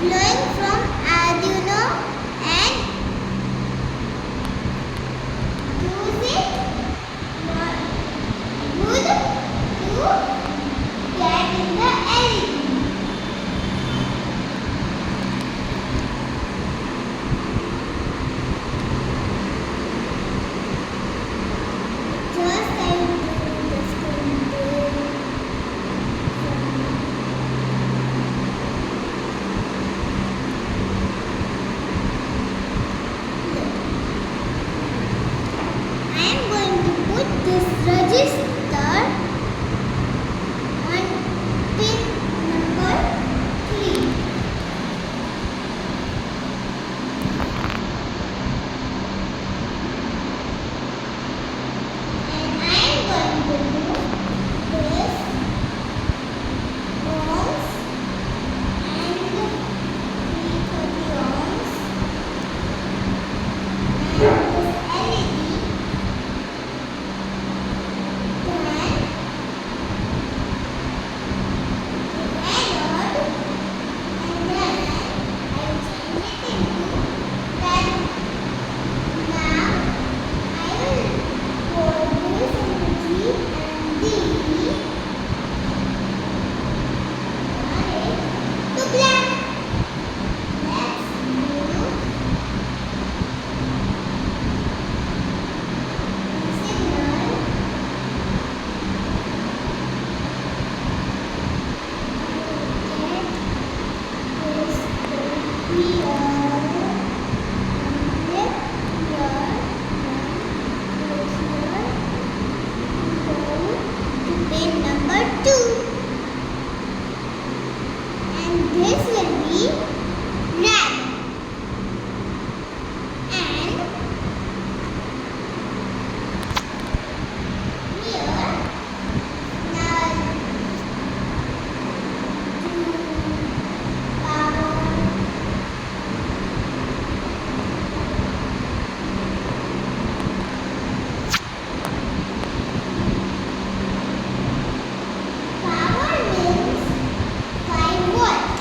flowing from Arduino and use it good to get in the LED. Just I will do the screen there. I am going to put this resistor on pin number 3. And I am going to do this ohms and 330 ohms and this LED. Then the anode, and then I will change it into red. Now I will pour this into G and D. Turn it to black. Let's do signal. Pin number 2, and this will be red. And here now power. Power means 5 volts.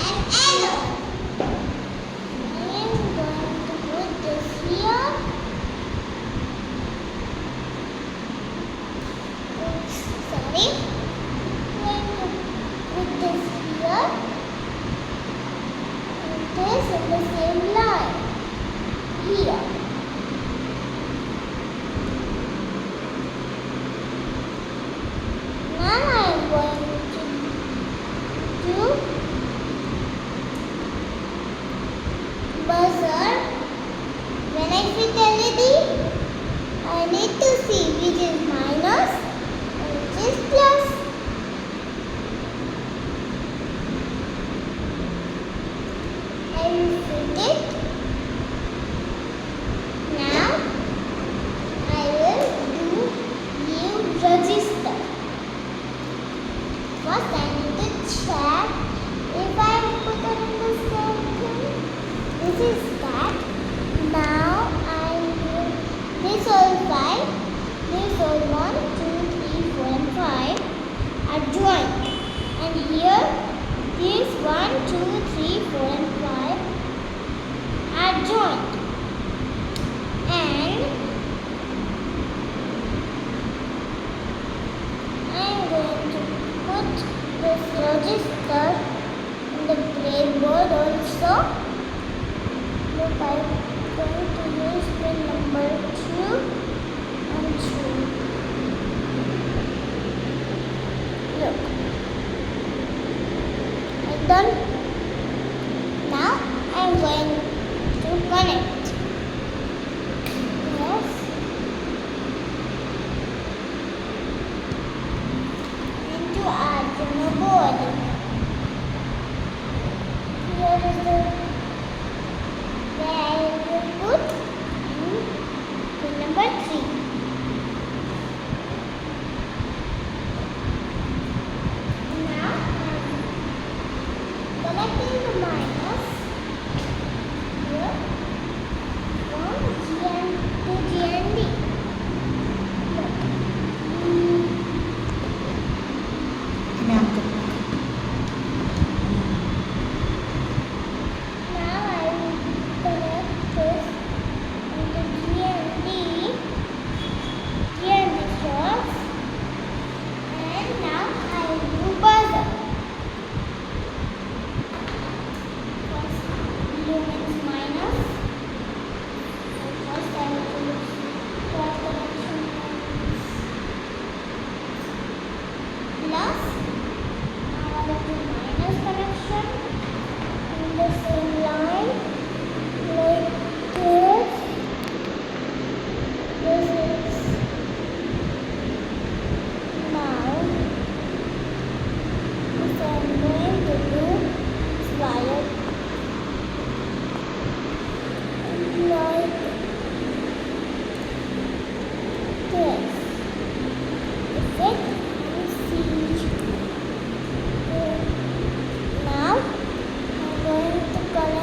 an arrow. I am going to put this here. Oops, sorry. I'm going to put this here. And this in the same line. Here. Now I am going to do buzzer. When I hit LED, I need to see which is minus and which is plus. I will fit it. Now I will do new register. First I need to check if I put it in the same thing. This is that. Now I will this all 5, this all 1, 2, 3, 4 and 5 are joined. And here these 1, 2, 3, 4 and 5 are joined. And I am going to put this register in the breadboard also. Look, I am going to use the number 2 and 2. Look, I'm done. Now I am going to connect. Yes. Into Arduino board. Here is the where I will put pin number 3. Now connecting the minus here from GN to GND. Look. Now I will connect this into GND shots, and now I will do buzzer. First lumens minus. So first I will do cross connection plus. Now I will do minus connection in the same line like this. This is now if I am going to do this wire like this. Fit and see. Now I'm going to connect